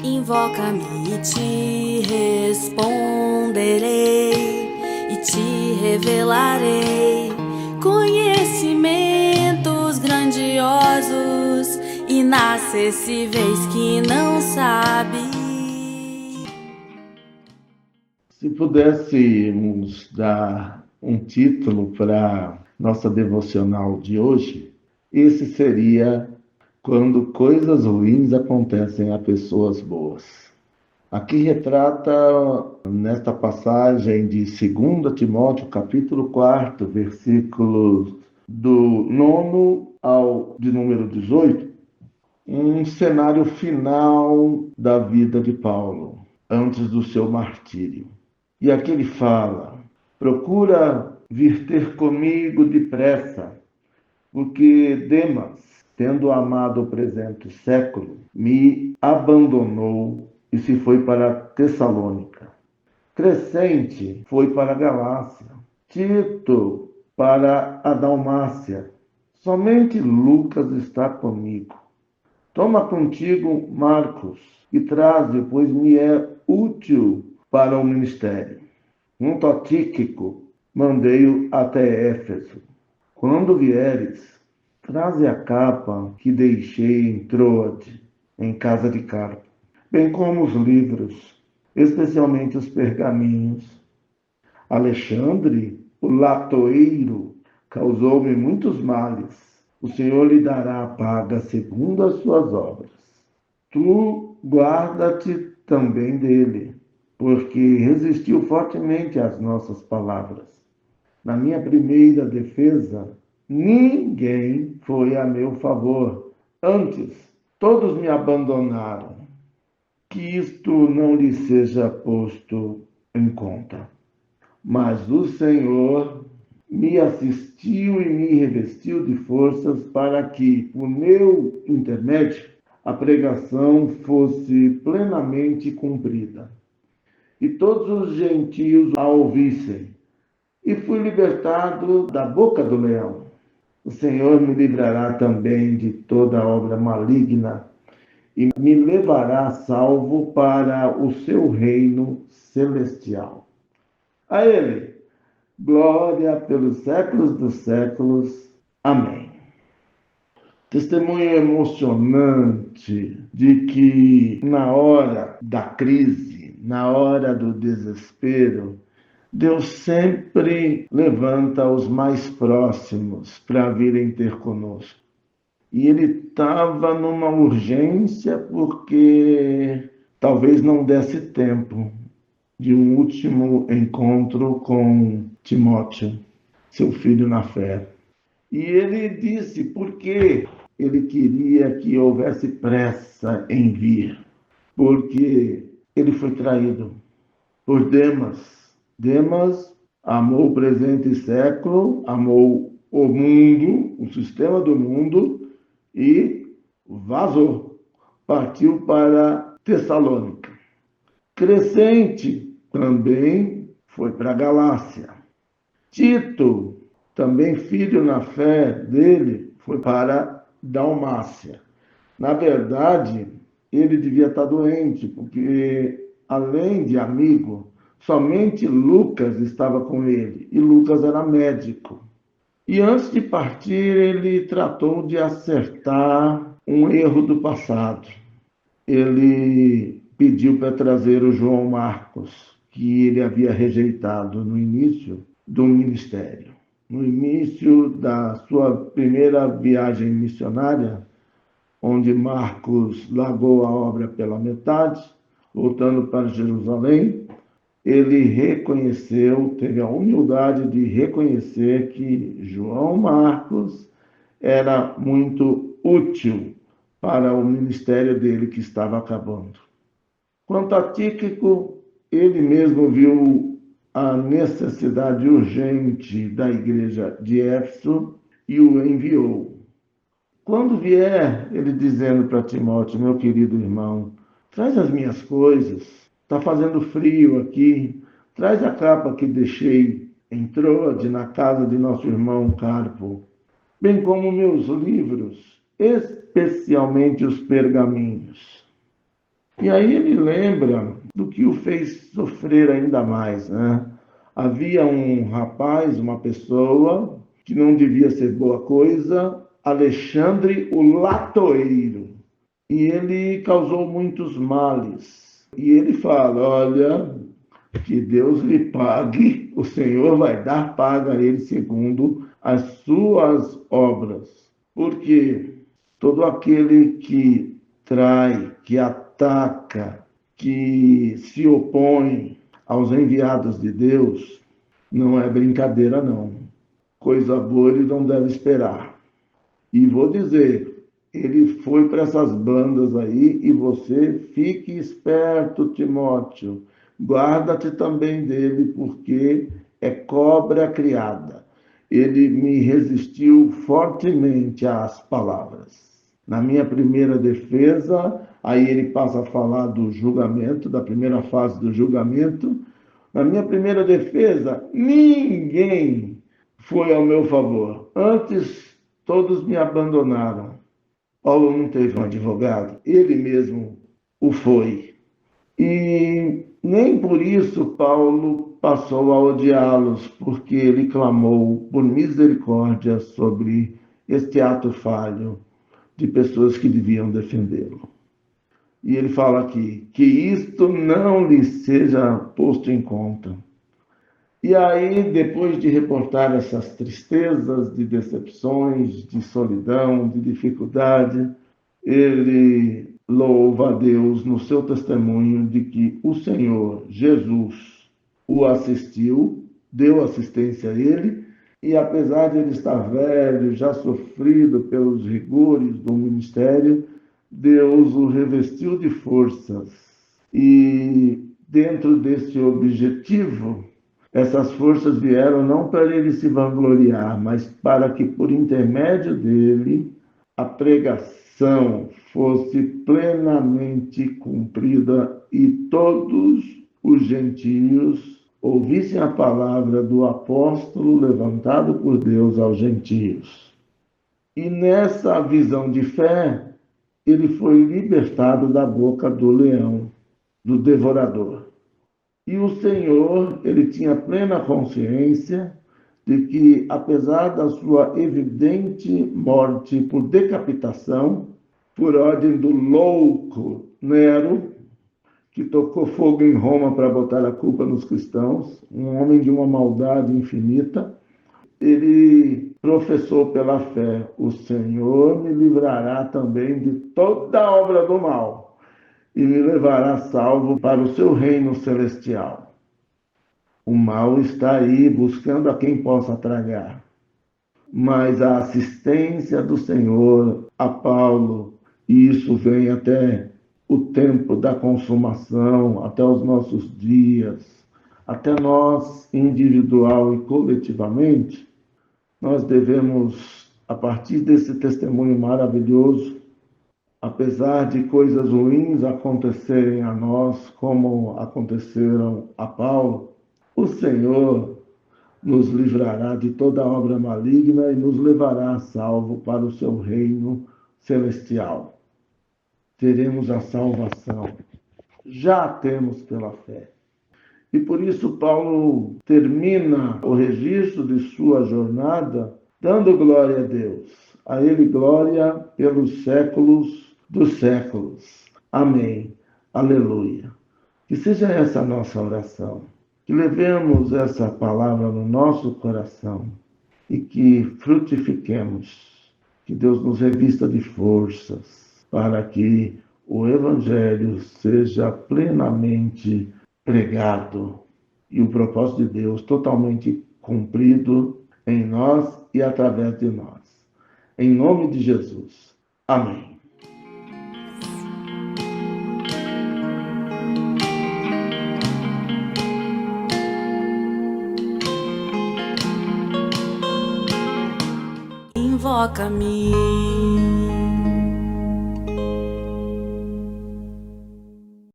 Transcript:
Invoca-me e te responderei, e te revelarei conhecimentos grandiosos, inacessíveis que não sabe. Se pudéssemos dar um título para nossa devocional de hoje, esse seria Quando Coisas Ruins Acontecem a Pessoas Boas. Aqui retrata, nesta passagem de 2 Timóteo, capítulo 4, versículos do 9 ao de número 18, um cenário final da vida de Paulo, antes do seu martírio. E aqui ele fala: procura vir ter comigo depressa, porque Demas, tendo amado o presente século, me abandonou e se foi para Tessalônica. Crescente foi para a Galácia, Tito para a Dalmácia. Somente Lucas está comigo. Toma contigo Marcos e traze, pois me é útil para o ministério. Junto a Tíquico, mandei-o até Éfeso. Quando vieres, traze a capa que deixei em Troade, em casa de Carpo, bem como os livros, especialmente os pergaminhos. Alexandre, o latoeiro, causou-me muitos males. O Senhor lhe dará a paga segundo as suas obras. Tu guarda-te também dele, porque resistiu fortemente às nossas palavras. Na minha primeira defesa, ninguém foi a meu favor. Antes, todos me abandonaram. Que isto não lhe seja posto em conta. Mas o Senhor me assistiu e me revestiu de forças para que, por meu intermédio, a pregação fosse plenamente cumprida. E todos os gentios a ouvissem. E fui libertado da boca do leão. O Senhor me livrará também de toda obra maligna e me levará salvo para o seu reino celestial. A Ele, glória pelos séculos dos séculos. Amém. Testemunho emocionante de que na hora da crise, na hora do desespero, Deus sempre levanta os mais próximos para virem ter conosco. E ele estava numa urgência porque talvez não desse tempo de um último encontro com Timóteo, seu filho na fé. E ele disse porque ele queria que houvesse pressa em vir, porque ele foi traído por Demas. Demas amou o presente século, amou o mundo, o sistema do mundo e vazou. Partiu para Tessalônica. Crescente também foi para a Galácia. Tito, também filho na fé dele, foi para Dalmácia. Na verdade, ele devia estar doente, porque além de amigo, somente Lucas estava com ele, e Lucas era médico. E antes de partir, ele tratou de acertar um erro do passado. Ele pediu para trazer o João Marcos, que ele havia rejeitado no início do ministério. No início da sua primeira viagem missionária, onde Marcos largou a obra pela metade, voltando para Jerusalém, ele reconheceu, teve a humildade de reconhecer que João Marcos era muito útil para o ministério dele que estava acabando. Quanto a Tíquico, ele mesmo viu a necessidade urgente da igreja de Éfeso e o enviou. Quando vier, ele dizendo para Timóteo, meu querido irmão, traz as minhas coisas, está fazendo frio aqui, traz a capa que deixei em Troade, na casa de nosso irmão Carpo, bem como meus livros, especialmente os pergaminhos. E aí ele lembra do que o fez sofrer ainda mais, né? Havia um rapaz, uma pessoa, que não devia ser boa coisa, Alexandre o Latoeiro. E ele causou muitos males. E ele fala: olha, que Deus lhe pague, o Senhor vai dar paga a ele segundo as suas obras. Porque todo aquele que trai, que ataca, que se opõe aos enviados de Deus, não é brincadeira, não. Coisa boa ele não deve esperar. E vou dizer, ele foi para essas bandas aí e você fique esperto, Timóteo. Guarda-te também dele, porque é cobra criada. Ele me resistiu fortemente às palavras. Na minha primeira defesa, aí ele passa a falar do julgamento, da primeira fase do julgamento. Na minha primeira defesa, ninguém foi ao meu favor. Antes, todos me abandonaram. Paulo não teve um advogado, ele mesmo o foi. E nem por isso Paulo passou a odiá-los, porque ele clamou por misericórdia sobre este ato falho de pessoas que deviam defendê-lo. E ele fala aqui que isto não lhe seja posto em conta. E aí, depois de reportar essas tristezas, de decepções, de solidão, de dificuldade, ele louva a Deus no seu testemunho de que o Senhor Jesus o assistiu, deu assistência a ele, e apesar de ele estar velho, já sofrido pelos rigores do ministério, Deus o revestiu de forças. E dentro desse objetivo, essas forças vieram não para ele se vangloriar, mas para que, por intermédio dele, a pregação fosse plenamente cumprida e todos os gentios ouvissem a palavra do apóstolo levantado por Deus aos gentios. E nessa visão de fé, ele foi libertado da boca do leão, do devorador. E o Senhor, ele tinha plena consciência de que, apesar da sua evidente morte por decapitação, por ordem do louco Nero, que tocou fogo em Roma para botar a culpa nos cristãos, um homem de uma maldade infinita, ele professou pela fé: o Senhor me livrará também de toda obra do mal e me levará salvo para o seu reino celestial. O mal está aí buscando a quem possa tragar, mas a assistência do Senhor a Paulo, e isso vem até o tempo da consumação, até os nossos dias, até nós, individual e coletivamente, nós devemos, a partir desse testemunho maravilhoso, apesar de coisas ruins acontecerem a nós, como aconteceram a Paulo, o Senhor nos livrará de toda obra maligna e nos levará a salvo para o seu reino celestial. Teremos a salvação. Já a temos pela fé. E por isso Paulo termina o registro de sua jornada dando glória a Deus. A ele glória pelos séculos dos séculos. Amém. Aleluia. Que seja essa a nossa oração. Que levemos essa palavra no nosso coração e que frutifiquemos. Que Deus nos revista de forças para que o Evangelho seja plenamente pregado e o propósito de Deus totalmente cumprido em nós e através de nós. Em nome de Jesus. Amém. Invoca-me